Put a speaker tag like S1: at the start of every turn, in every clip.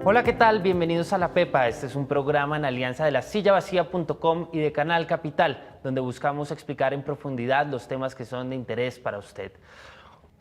S1: Hola, ¿qué tal? Bienvenidos a La Pepa. Este es un programa en alianza de lasillavacía.com y de Canal Capital, donde buscamos explicar en profundidad los temas que son de interés para usted.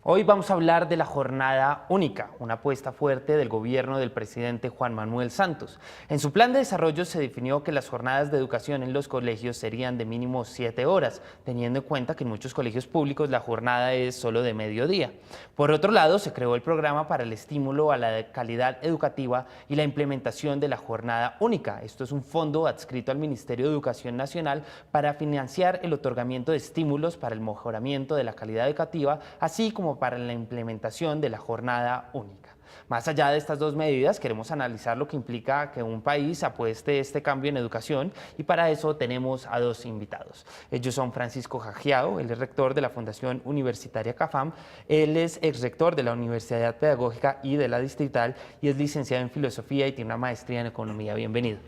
S1: Hoy vamos a hablar de la jornada única, una apuesta fuerte del gobierno del presidente Juan Manuel Santos. En su plan de desarrollo se definió que las jornadas de educación en los colegios serían de mínimo 7 horas, teniendo en cuenta que en muchos colegios públicos la jornada es solo de mediodía. Por otro lado, se creó el programa para el estímulo a la calidad educativa y la implementación de la jornada única. Esto es un fondo adscrito al Ministerio de Educación Nacional para financiar el otorgamiento de estímulos para el mejoramiento de la calidad educativa, así como para la implementación de la jornada única. Más allá de estas dos medidas, queremos analizar lo que implica que un país apueste este cambio en educación y para eso tenemos a dos invitados. Ellos son Francisco Jagiao, él es rector de la Fundación Universitaria CAFAM, él es exrector de la Universidad Pedagógica y de la Distrital y es licenciado en Filosofía y tiene una maestría en Economía. Bienvenido.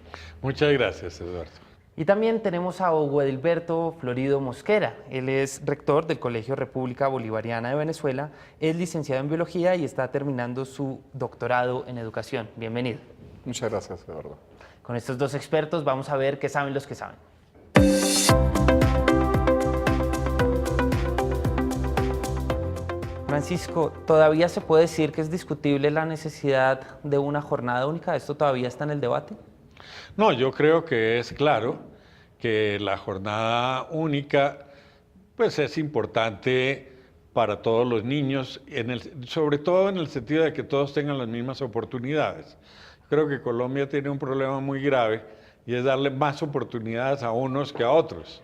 S2: Muchas gracias, Eduardo.
S1: Y también tenemos a Hugo Edilberto Florido Mosquera. Él es rector del Colegio República Bolivariana de Venezuela, es licenciado en Biología y está terminando su doctorado en Educación. Bienvenido.
S3: Muchas gracias, Eduardo.
S1: Con estos dos expertos vamos a ver qué saben los que saben. Francisco, ¿todavía se puede decir que es discutible la necesidad de una jornada única? ¿Esto todavía está en el debate?
S2: No, yo creo que es claro que la jornada única pues es importante para todos los niños, sobre todo en el sentido de que todos tengan las mismas oportunidades. Creo que Colombia tiene un problema muy grave y es darle más oportunidades a unos que a otros.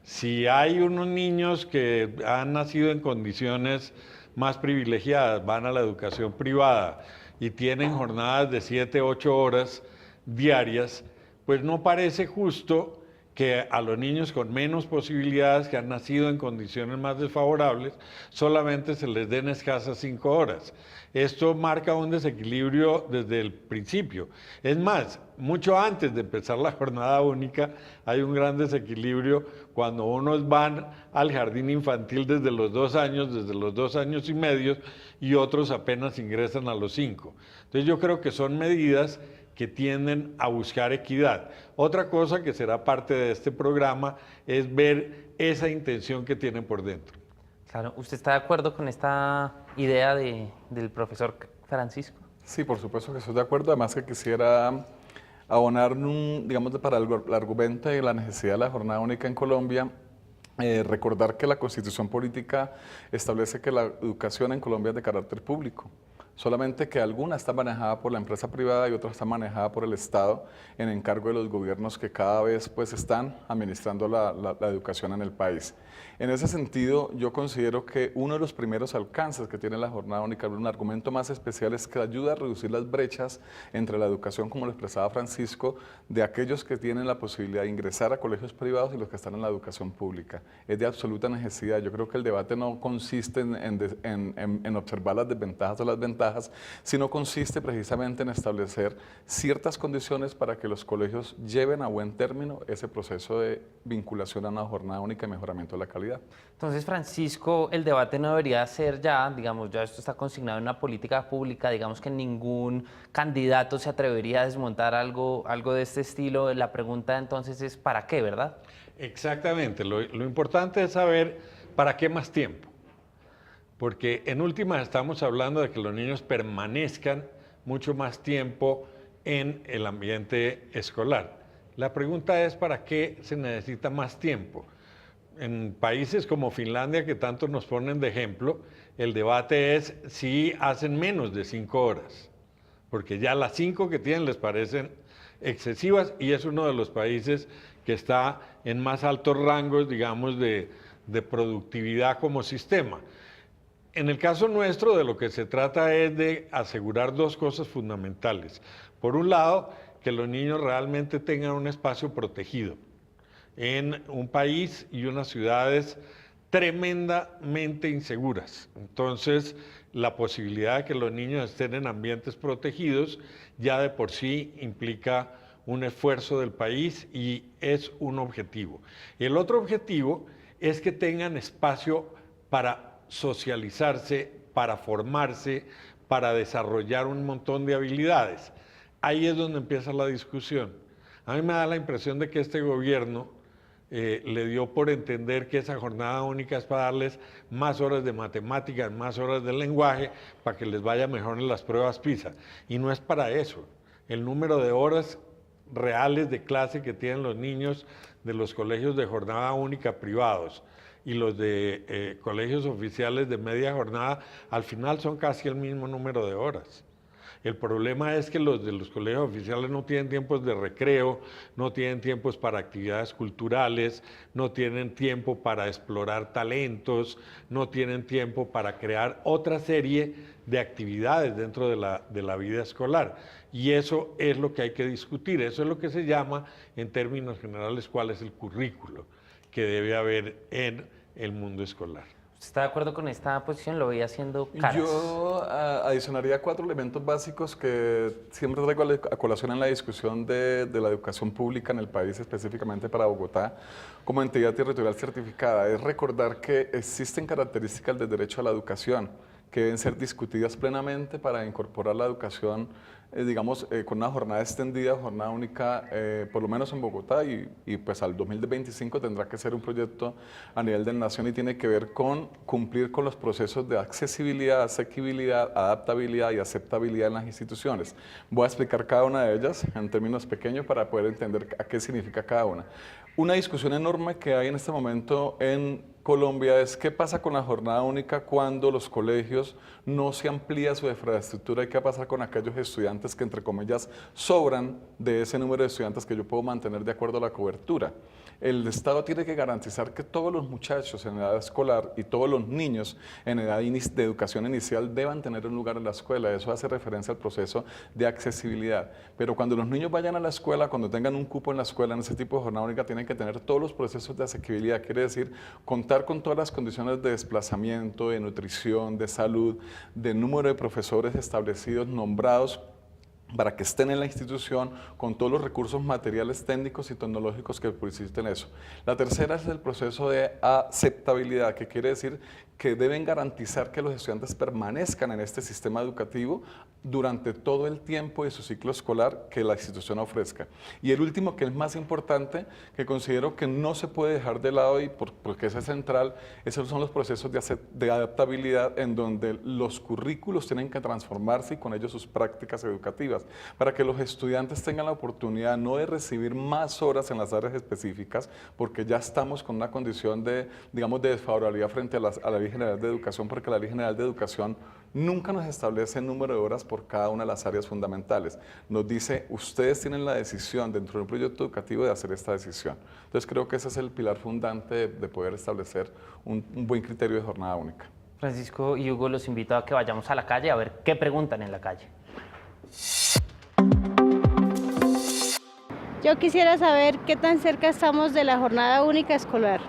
S2: Si hay unos niños que han nacido en condiciones más privilegiadas, van a la educación privada y tienen jornadas de 7, 8 horas diarias, pues no parece justo que a los niños con menos posibilidades, que han nacido en condiciones más desfavorables, solamente se les den escasas 5 horas. Esto marca un desequilibrio desde el principio. Es más, mucho antes de empezar la jornada única, hay un gran desequilibrio cuando unos van al jardín infantil desde los 2 años, desde los 2 años y medio, y otros apenas ingresan a los 5. Entonces yo creo que son medidas que tienden a buscar equidad. Otra cosa que será parte de este programa es ver esa intención que tienen por dentro.
S1: Claro, ¿usted está de acuerdo con esta idea del profesor Francisco?
S3: Sí, por supuesto que estoy de acuerdo. Además que quisiera abonar, digamos, para el argumento de la necesidad de la jornada única en Colombia. Recordar que la Constitución Política establece que la educación en Colombia es de carácter público. Solamente que alguna está manejada por la empresa privada y otra está manejada por el Estado en encargo de los gobiernos que cada vez pues están administrando la educación en el país. En ese sentido, yo considero que uno de los primeros alcances que tiene la jornada única, un argumento más especial, es que ayuda a reducir las brechas entre la educación, como lo expresaba Francisco, de aquellos que tienen la posibilidad de ingresar a colegios privados y los que están en la educación pública. Es de absoluta necesidad. Yo creo que el debate no consiste en observar las desventajas o las ventajas, sino consiste precisamente en establecer ciertas condiciones para que los colegios lleven a buen término ese proceso de vinculación a una jornada única y mejoramiento de la calidad.
S1: Entonces, Francisco, el debate no debería ser ya, digamos, ya esto está consignado en una política pública, digamos que ningún candidato se atrevería a desmontar algo de este estilo. La pregunta entonces es, ¿para qué, verdad?
S2: Exactamente, lo importante es saber para qué más tiempo. Porque en última estamos hablando de que los niños permanezcan mucho más tiempo en el ambiente escolar. La pregunta es ¿para qué se necesita más tiempo? En países como Finlandia, que tanto nos ponen de ejemplo, el debate es si hacen menos de 5 horas, porque ya las 5 que tienen les parecen excesivas y es uno de los países que está en más altos rangos, digamos, de productividad como sistema. En el caso nuestro, de lo que se trata es de asegurar dos cosas fundamentales. Por un lado, que los niños realmente tengan un espacio protegido en un país y unas ciudades tremendamente inseguras. Entonces, la posibilidad de que los niños estén en ambientes protegidos ya de por sí implica un esfuerzo del país y es un objetivo. El otro objetivo es que tengan espacio para socializarse, para formarse, para desarrollar un montón de habilidades. ahí es donde empieza la discusión. A mí me da la impresión de que este gobierno le dio por entender que esa jornada única es para darles más horas de matemáticas, más horas de lenguaje, para que les vaya mejor en las pruebas PISA. Y no es para eso. El número de horas reales de clase que tienen los niños de los colegios de jornada única privados y los de colegios oficiales de media jornada, al final son casi el mismo número de horas. El problema es que los de los colegios oficiales no tienen tiempos de recreo, no tienen tiempos para actividades culturales, no tienen tiempo para explorar talentos, no tienen tiempo para crear otra serie de actividades dentro de la vida escolar. Y eso es lo que hay que discutir, eso es lo que se llama, en términos generales, cuál es el currículo que debe haber en el mundo escolar.
S1: ¿Está de acuerdo con esta posición? Lo veía haciendo caras.
S3: Yo adicionaría 4 elementos básicos que siempre traigo a colación en la discusión de la educación pública en el país, específicamente para Bogotá, como entidad territorial certificada. Es recordar que existen características del derecho a la educación que deben ser discutidas plenamente para incorporar la educación, digamos, con una jornada extendida, jornada única, por lo menos en Bogotá, y pues al 2025 tendrá que ser un proyecto a nivel de nación y tiene que ver con cumplir con los procesos de accesibilidad, asequibilidad, adaptabilidad y aceptabilidad en las instituciones. Voy a explicar cada una de ellas en términos pequeños para poder entender a qué significa cada una. Una discusión enorme que hay en este momento en Colombia es qué pasa con la jornada única cuando los colegios no se amplía su infraestructura y qué va a pasar con aquellos estudiantes que, entre comillas, sobran de ese número de estudiantes que yo puedo mantener de acuerdo a la cobertura. El Estado tiene que garantizar que todos los muchachos en edad escolar y todos los niños en edad de educación inicial deban tener un lugar en la escuela. Eso hace referencia al proceso de accesibilidad. Pero cuando los niños vayan a la escuela, cuando tengan un cupo en la escuela, en ese tipo de jornada única, tienen que tener todos los procesos de asequibilidad. Quiere decir, contar con todas las condiciones de desplazamiento, de nutrición, de salud, de número de profesores establecidos, nombrados, para que estén en la institución con todos los recursos materiales, técnicos y tecnológicos que existen eso. La tercera es el proceso de aceptabilidad, que quiere decir que deben garantizar que los estudiantes permanezcan en este sistema educativo durante todo el tiempo de su ciclo escolar que la institución ofrezca. Y el último, que es más importante, que considero que no se puede dejar de lado y porque ese es central, esos son los procesos de adaptabilidad en donde los currículos tienen que transformarse y con ellos sus prácticas educativas, para que los estudiantes tengan la oportunidad no de recibir más horas en las áreas específicas, porque ya estamos con una condición de, digamos, de desfavorabilidad frente a la Ley General de Educación, porque la Ley General de Educación nunca nos establece el número de horas por cada una de las áreas fundamentales. Nos dice, ustedes tienen la decisión dentro de un proyecto educativo de hacer esta decisión. Entonces creo que ese es el pilar fundante de poder establecer un buen criterio de jornada única.
S1: Francisco y Hugo, los invito a que vayamos a la calle a ver qué preguntan en la calle.
S4: Yo quisiera saber qué tan cerca estamos de la jornada única escolar.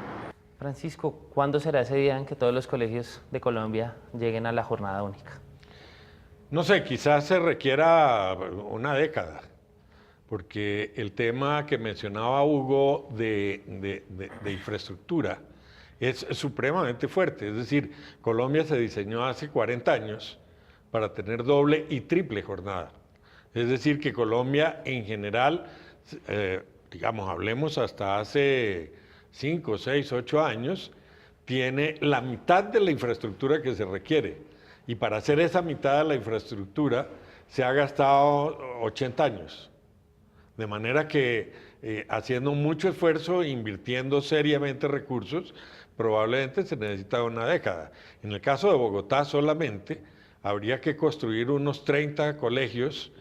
S1: Francisco, ¿cuándo será ese día en que todos los colegios de Colombia lleguen a la jornada única?
S2: No sé, quizás se requiera una década, porque el tema que mencionaba Hugo de infraestructura es supremamente fuerte. Es decir, Colombia se diseñó hace 40 años para tener doble y triple jornada. Es decir, que Colombia en general, digamos, hablemos hasta hace 5, 6, 8 años, tiene la mitad de la infraestructura que se requiere. Y para hacer esa mitad de la infraestructura se ha gastado 80 años. De manera que haciendo mucho esfuerzo, invirtiendo seriamente recursos, probablemente se necesita una década. En el caso de Bogotá solamente, habría que construir unos 30 colegios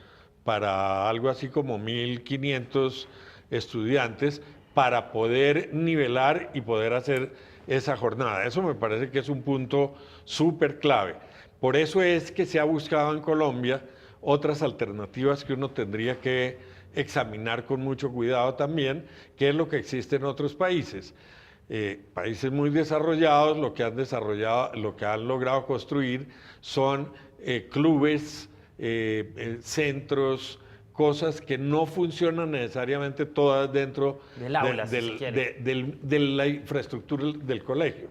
S2: para algo así como 1.500 estudiantes para poder nivelar y poder hacer esa jornada. Eso me parece que es un punto súper clave. Por eso es que se ha buscado en Colombia otras alternativas que uno tendría que examinar con mucho cuidado también, qué es lo que existe en otros países. Países muy desarrollados, lo que han logrado construir son clubes, centros, cosas que no funcionan necesariamente todas dentro
S1: del aula, si se quiere,
S2: de la infraestructura del colegio.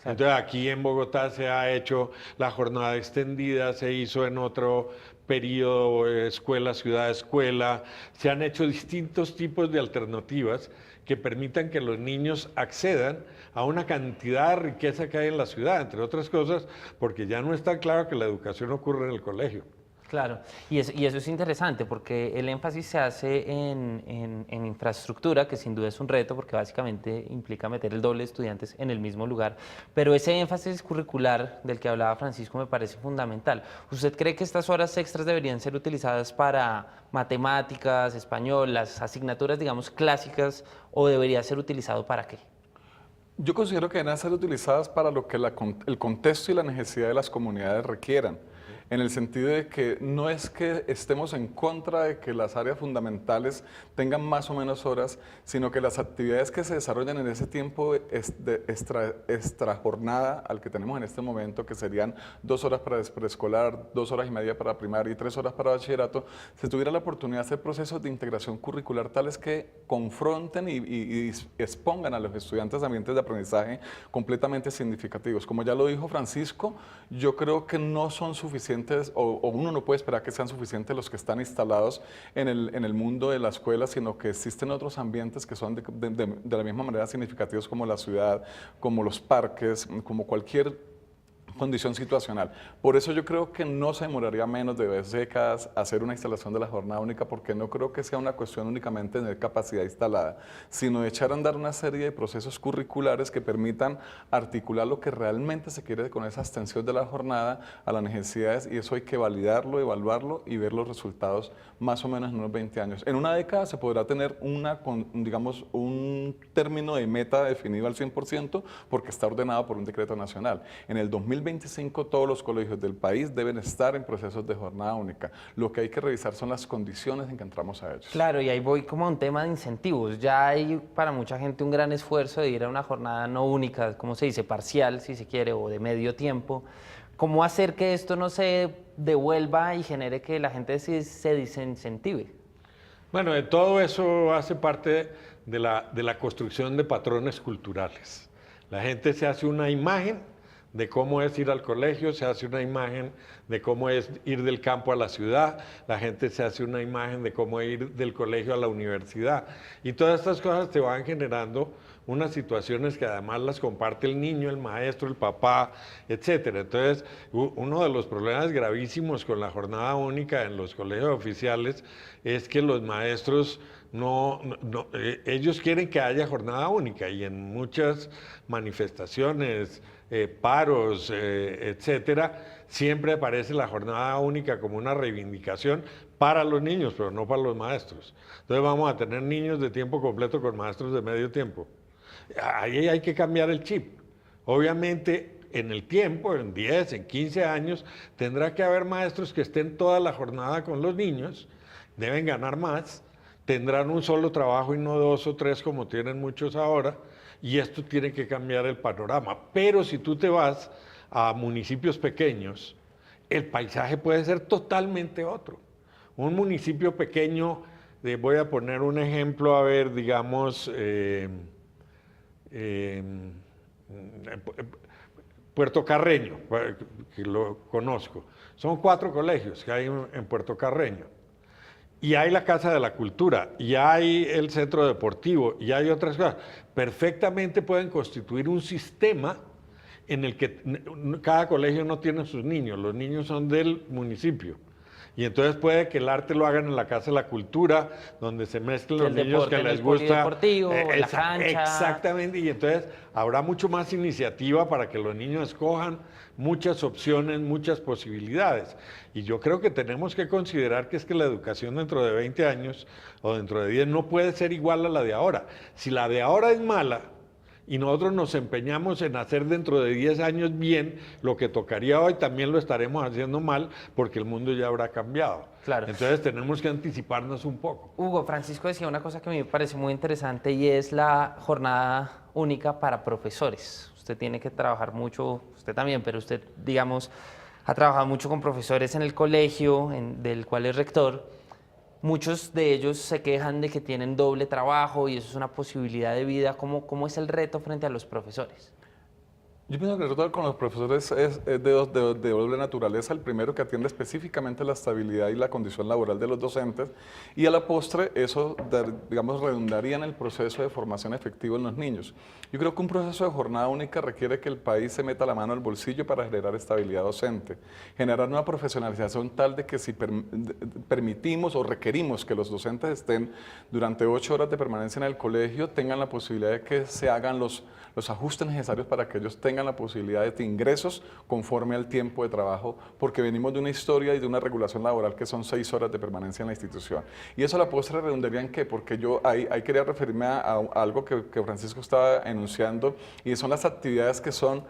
S2: Entonces aquí en Bogotá se ha hecho la jornada extendida, se hizo en otro periodo escuela, ciudad, escuela. Se han hecho distintos tipos de alternativas que permitan que los niños accedan a una cantidad de riqueza que hay en la ciudad, entre otras cosas, porque ya no está claro que la educación ocurre en el colegio.
S1: Claro, y eso es interesante porque el énfasis se hace en infraestructura, que sin duda es un reto porque básicamente implica meter el doble de estudiantes en el mismo lugar, pero ese énfasis curricular del que hablaba Francisco me parece fundamental. ¿Usted cree que estas horas extras deberían ser utilizadas para matemáticas, español, las asignaturas, digamos, clásicas, o debería ser utilizado para qué?
S3: Yo considero que deben ser utilizadas para lo que el contexto y la necesidad de las comunidades requieran, en el sentido de que no es que estemos en contra de que las áreas fundamentales tengan más o menos horas, sino que las actividades que se desarrollan en ese tiempo extra jornada al que tenemos en este momento, que serían 2 horas para preescolar, 2 horas y media para primaria y 3 horas para bachillerato, se tuviera la oportunidad de hacer procesos de integración curricular tales que confronten y expongan a los estudiantes a ambientes de aprendizaje completamente significativos. Como ya lo dijo Francisco, yo creo que no son suficientes o uno no puede esperar que sean suficientes los que están instalados en el mundo de la escuela, sino que existen otros ambientes que son de la misma manera significativos, como la ciudad, como los parques, como cualquier condición situacional. Por eso yo creo que no se demoraría menos de 2 décadas hacer una instalación de la jornada única, porque no creo que sea una cuestión únicamente de tener capacidad instalada, sino de echar a andar una serie de procesos curriculares que permitan articular lo que realmente se quiere con esa extensión de la jornada a las necesidades, y eso hay que validarlo, evaluarlo y ver los resultados más o menos en unos 20 años. En una década se podrá tener digamos, un término de meta definido al 100% porque está ordenado por un decreto nacional. En el 2025 todos los colegios del país deben estar en procesos de jornada única. Lo que hay que revisar son las condiciones en que entramos a ellos.
S1: Claro, y ahí voy como a un tema de incentivos. Ya hay para mucha gente un gran esfuerzo de ir a una jornada no única, ¿cómo se dice? Parcial, si se quiere, o de medio tiempo. ¿Cómo hacer que esto no se devuelva y genere que la gente se desincentive?
S2: Bueno, de todo eso hace parte de la construcción de patrones culturales. La gente se hace una imagen de cómo es ir al colegio, se hace una imagen de cómo es ir del campo a la ciudad, la gente se hace una imagen de cómo ir del colegio a la universidad. Y todas estas cosas te van generando unas situaciones que además las comparte el niño, el maestro, el papá, etcétera. Entonces, uno de los problemas gravísimos con la jornada única en los colegios oficiales es que los maestros ellos quieren que haya jornada única, y en muchas manifestaciones, paros, etcétera, siempre aparece la jornada única como una reivindicación para los niños, pero no para los maestros. Entonces vamos a tener niños de tiempo completo con maestros de medio tiempo. Ahí hay que cambiar el chip. Obviamente, en el tiempo, en 10, en 15 años, tendrá que haber maestros que estén toda la jornada con los niños, deben ganar más, tendrán un solo trabajo y no 2 o 3 como tienen muchos ahora, y esto tiene que cambiar el panorama. Pero si tú te vas a municipios pequeños, el paisaje puede ser totalmente otro. Un municipio pequeño, voy a poner un ejemplo, a ver, digamos, Puerto Carreño, que lo conozco. Son 4 colegios que hay en Puerto Carreño. Y hay la Casa de la Cultura, y hay el Centro Deportivo, y hay otras cosas. Perfectamente pueden constituir un sistema en el que cada colegio no tiene sus niños, los niños son del municipio. Y entonces puede que el arte lo hagan en la Casa de la Cultura, donde se mezclen los niños que les gusta.
S1: La cancha.
S2: Exactamente, y entonces habrá mucho más iniciativa para que los niños escojan muchas opciones, muchas posibilidades. Y yo creo que tenemos que considerar que es que la educación dentro de 20 años o dentro de 10 no puede ser igual a la de ahora. Si la de ahora es mala, y nosotros nos empeñamos en hacer dentro de 10 años bien lo que tocaría hoy, también lo estaremos haciendo mal porque el mundo ya habrá cambiado.
S1: Claro.
S2: Entonces tenemos que anticiparnos un poco.
S1: Hugo, Francisco decía una cosa que a mí me parece muy interesante, y es la jornada única para profesores. Usted tiene que trabajar mucho, usted también, pero usted, digamos, ha trabajado mucho con profesores en el colegio, del cual es rector. Muchos de ellos se quejan de que tienen doble trabajo y eso es una posibilidad de vida. ¿Cómo es el reto frente a los profesores?
S3: Yo pienso que el rol con los profesores es de doble naturaleza. El primero, que atiende específicamente la estabilidad y la condición laboral de los docentes, y a la postre eso, digamos, redundaría en el proceso de formación efectivo en los niños. Yo creo que un proceso de jornada única requiere que el país se meta la mano al bolsillo para generar estabilidad docente, generar una profesionalización tal de que si permitimos o requerimos que los docentes estén durante 8 horas de permanencia en el colegio, tengan la posibilidad de que se hagan los ajustes necesarios para que ellos tengan la posibilidad de ingresos conforme al tiempo de trabajo, porque venimos de una historia y de una regulación laboral que son 6 horas de permanencia en la institución. Y eso a la postre redundaría en qué, porque yo ahí quería referirme a algo que Francisco estaba enunciando, y son las actividades que son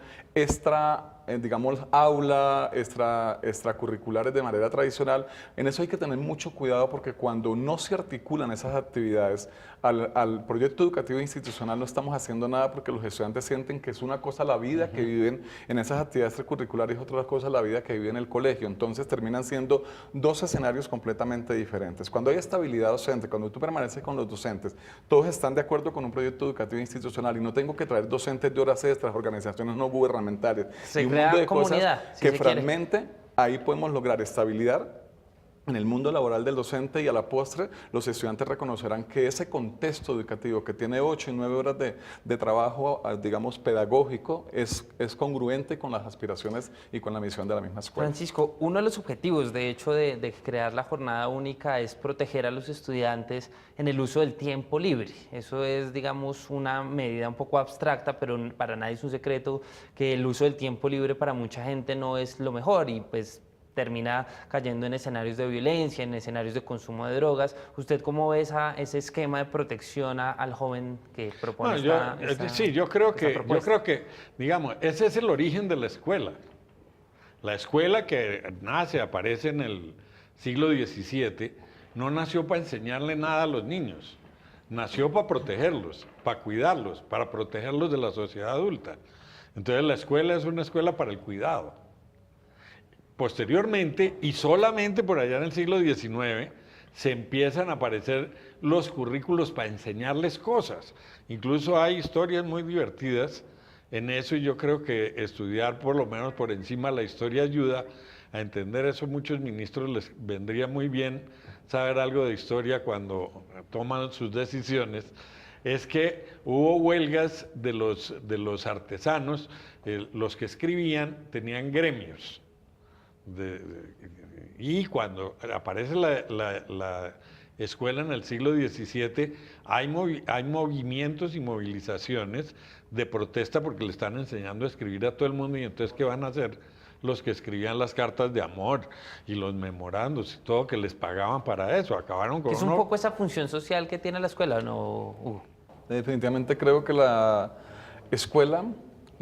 S3: digamos, extracurriculares de manera tradicional. En eso hay que tener mucho cuidado, porque cuando no se articulan esas actividades al proyecto educativo institucional, no estamos haciendo nada, porque los estudiantes sienten que es una cosa la vida que viven en esas actividades extracurriculares y otra cosa la vida que viven en el colegio. Entonces terminan siendo dos escenarios completamente diferentes. Cuando hay estabilidad docente, cuando tú permaneces con los docentes, todos están de acuerdo con un proyecto educativo institucional y no tengo que traer docentes de horas extras, organizaciones no gubernamentales,
S1: Se
S3: y un
S1: crea
S3: mundo de
S1: comunidad,
S3: cosas
S1: si
S3: que
S1: se quiere.
S3: fragmente, ahí podemos lograr estabilidad en el mundo laboral del docente, y a la postre los estudiantes reconocerán que ese contexto educativo que tiene 8 y 9 horas de trabajo, digamos, pedagógico, es congruente con las aspiraciones y con la misión de la misma escuela.
S1: Francisco, uno de los objetivos, de hecho, de crear la jornada única es proteger a los estudiantes en el uso del tiempo libre. Eso es, digamos, una medida un poco abstracta, pero para nadie es un secreto que el uso del tiempo libre para mucha gente no es lo mejor, y pues termina cayendo en escenarios de violencia, en escenarios de consumo de drogas. ¿Usted cómo ve ese esquema de protección al joven que propone
S2: Sí, yo creo que, digamos, ese es el origen de la escuela. La escuela que aparece en el siglo XVII, no nació para enseñarle nada a los niños, nació para protegerlos, para cuidarlos, para protegerlos de la sociedad adulta. Entonces la escuela es una escuela para el cuidado. Posteriormente, y solamente por allá en el siglo XIX, se empiezan a aparecer los currículos para enseñarles cosas. Incluso hay historias muy divertidas en eso, y yo creo que estudiar por lo menos por encima la historia ayuda a entender eso. Muchos ministros les vendría muy bien saber algo de historia cuando toman sus decisiones. Es que hubo huelgas de los artesanos, los que escribían tenían gremios. Y cuando aparece la escuela en el siglo XVII, hay movimientos y movilizaciones de protesta porque le están enseñando a escribir a todo el mundo, y entonces ¿qué van a hacer los que escribían las cartas de amor y los memorandos y todo, que les pagaban para eso? Acabaron con
S1: Es un poco esa función social que tiene la escuela, ¿no, Hugo?
S3: Definitivamente creo que la escuela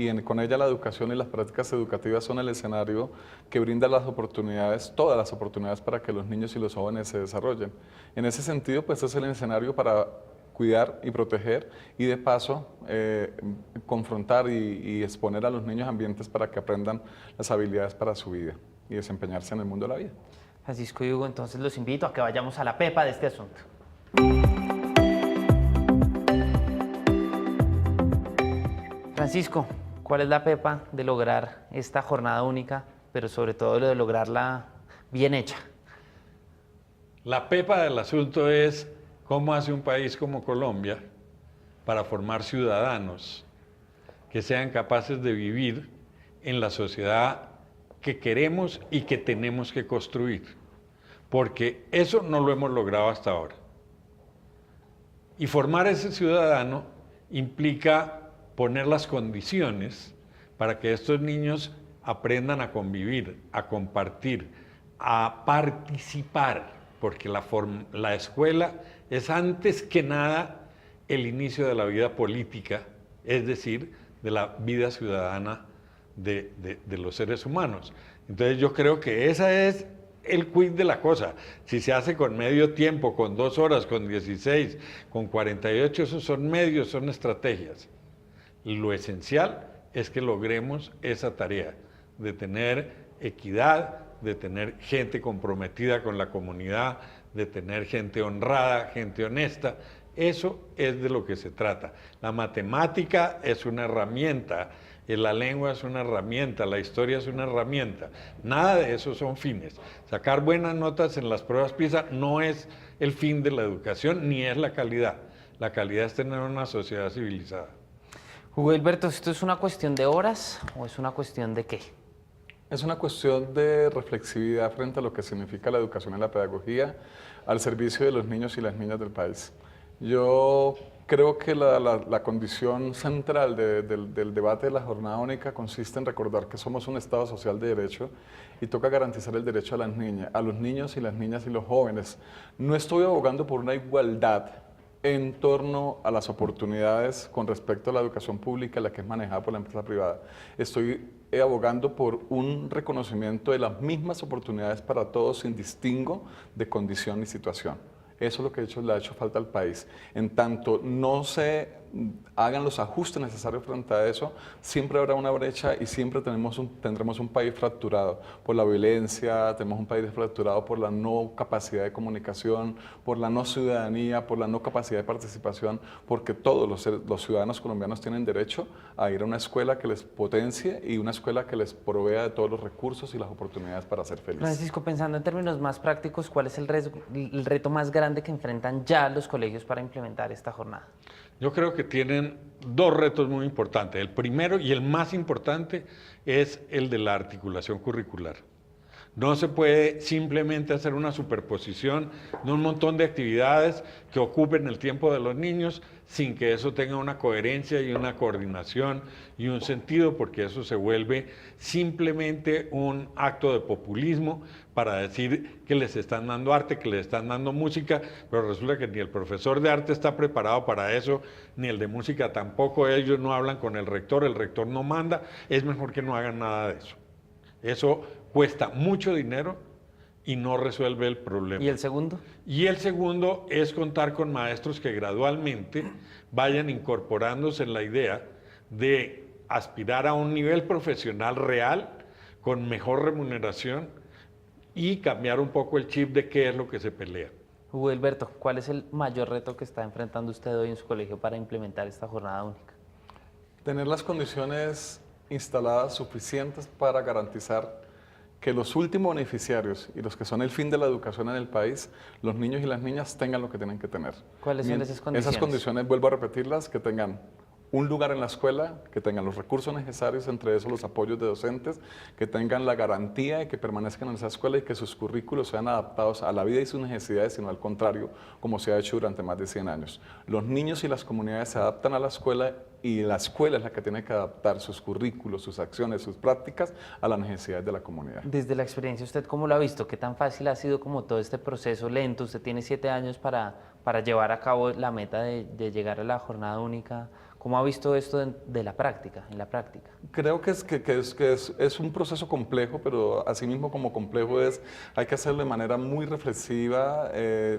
S3: y con ella la educación y las prácticas educativas son el escenario que brinda las oportunidades, todas las oportunidades, para que los niños y los jóvenes se desarrollen. En ese sentido, pues es el escenario para cuidar y proteger, y de paso confrontar y exponer a los niños ambientes para que aprendan las habilidades para su vida y desempeñarse en el mundo de la vida.
S1: Francisco y Hugo, entonces los invito a que vayamos a la pepa de este asunto. Francisco, ¿cuál es la pepa de lograr esta jornada única, pero sobre todo de lograrla bien hecha?
S2: La pepa del asunto es cómo hace un país como Colombia para formar ciudadanos que sean capaces de vivir en la sociedad que queremos y que tenemos que construir, porque eso no lo hemos logrado hasta ahora. Y formar ese ciudadano implica poner las condiciones para que estos niños aprendan a convivir, a compartir, a participar, porque la escuela es antes que nada el inicio de la vida política, es decir, de la vida ciudadana de los seres humanos. Entonces yo creo que esa es el quid de la cosa. Si se hace con medio tiempo, con 2 horas, con 16, con 48, esos son medios, son estrategias. Lo esencial es que logremos esa tarea de tener equidad, de tener gente comprometida con la comunidad, de tener gente honrada, gente honesta. Eso es de lo que se trata. La matemática es una herramienta, La lengua es una herramienta, la historia es una herramienta. Nada de eso son fines. Sacar buenas notas en las pruebas PISA no es el fin de la educación ni es la calidad. La calidad es tener una sociedad civilizada.
S1: Hugo Gilberto, ¿esto es una cuestión de horas o es una cuestión de qué?
S3: Es una cuestión de reflexividad frente a lo que significa la educación y la pedagogía al servicio de los niños y las niñas del país. Yo creo que la condición central del debate de la jornada única consiste en recordar que somos un Estado social de derecho y toca garantizar el derecho a las niñas, a los niños y las niñas y los jóvenes. No estoy abogando por una igualdad en torno a las oportunidades con respecto a la educación pública, la que es manejada por la empresa privada. Estoy abogando por un reconocimiento de las mismas oportunidades para todos sin distingo de condición y situación. Eso es lo que le ha hecho falta al país. En tanto no se hagan los ajustes necesarios frente a eso, siempre habrá una brecha y siempre tendremos un país fracturado por la violencia, tenemos un país fracturado por la no capacidad de comunicación, por la no ciudadanía, por la no capacidad de participación, porque todos los ciudadanos colombianos tienen derecho a ir a una escuela que les potencie y una escuela que les provea de todos los recursos y las oportunidades para ser felices.
S1: Francisco, pensando en términos más prácticos, ¿cuál es el reto más grande que enfrentan ya los colegios para implementar esta jornada?
S2: Yo creo que tienen dos retos muy importantes. El primero y el más importante es el de la articulación curricular. No se puede simplemente hacer una superposición de un montón de actividades que ocupen el tiempo de los niños sin que eso tenga una coherencia y una coordinación y un sentido, porque eso se vuelve simplemente un acto de populismo para decir que les están dando arte, que les están dando música, pero resulta que ni el profesor de arte está preparado para eso, ni el de música tampoco. Ellos no hablan con el rector no manda. Es mejor que no hagan nada de eso. Eso cuesta mucho dinero y no resuelve el problema.
S1: ¿Y el segundo?
S2: Y el segundo es contar con maestros que gradualmente vayan incorporándose en la idea de aspirar a un nivel profesional real, con mejor remuneración y cambiar un poco el chip de qué es lo que se pelea.
S1: Hugo Gilberto, ¿cuál es el mayor reto que está enfrentando usted hoy en su colegio para implementar esta jornada única?
S3: Tener las condiciones instaladas suficientes para garantizar que los últimos beneficiarios y los que son el fin de la educación en el país, los niños y las niñas tengan lo que tienen que tener.
S1: ¿Cuáles son esas condiciones?
S3: Esas condiciones, vuelvo a repetirlas, que tengan un lugar en la escuela, que tengan los recursos necesarios, entre esos los apoyos de docentes, que tengan la garantía de que permanezcan en esa escuela y que sus currículos sean adaptados a la vida y sus necesidades, sino al contrario, como se ha hecho durante más de 100 años. Los niños y las comunidades se adaptan a la escuela y la escuela es la que tiene que adaptar sus currículos, sus acciones, sus prácticas a las necesidades de la comunidad.
S1: Desde la experiencia, ¿usted cómo lo ha visto? ¿Qué tan fácil ha sido como todo este proceso lento? Usted tiene 7 años para llevar a cabo la meta de llegar a la jornada única. ¿Cómo ha visto esto de la práctica, en la práctica?
S3: Creo que es un proceso complejo, pero asimismo como complejo hay que hacerlo de manera muy reflexiva,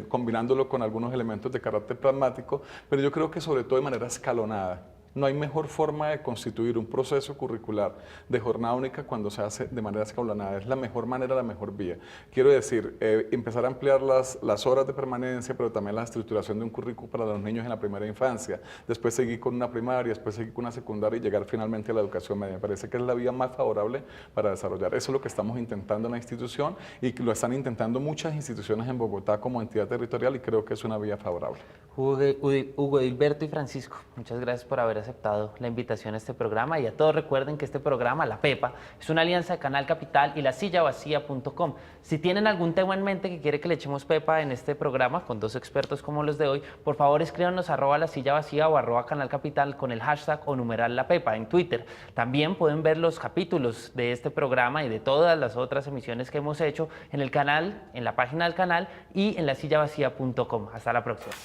S3: combinándolo con algunos elementos de carácter pragmático, pero yo creo que sobre todo de manera escalonada. No hay mejor forma de constituir un proceso curricular de jornada única cuando se hace de manera escalonada. Es la mejor manera, la mejor vía. Quiero decir, empezar a ampliar las horas de permanencia, pero también la estructuración de un currículo para los niños en la primera infancia. Después seguir con una primaria, después seguir con una secundaria y llegar finalmente a la educación media. Me parece que es la vía más favorable para desarrollar. Eso es lo que estamos intentando en la institución y que lo están intentando muchas instituciones en Bogotá como entidad territorial y creo que es una vía favorable.
S1: Hugo Gilberto y Francisco, muchas gracias por haber aceptado la invitación a este programa y a todos recuerden que este programa, La Pepa, es una alianza de Canal Capital y lasillavacía.com. Si tienen algún tema en mente que quiere que le echemos pepa en este programa con 2 expertos como los de hoy, por favor escríbanos @lasillavacía o @Canal Capital con el hashtag o numeral La Pepa en Twitter. También pueden ver los capítulos de este programa y de todas las otras emisiones que hemos hecho en el canal, en la página del canal y en lasillavacía.com. Hasta la próxima.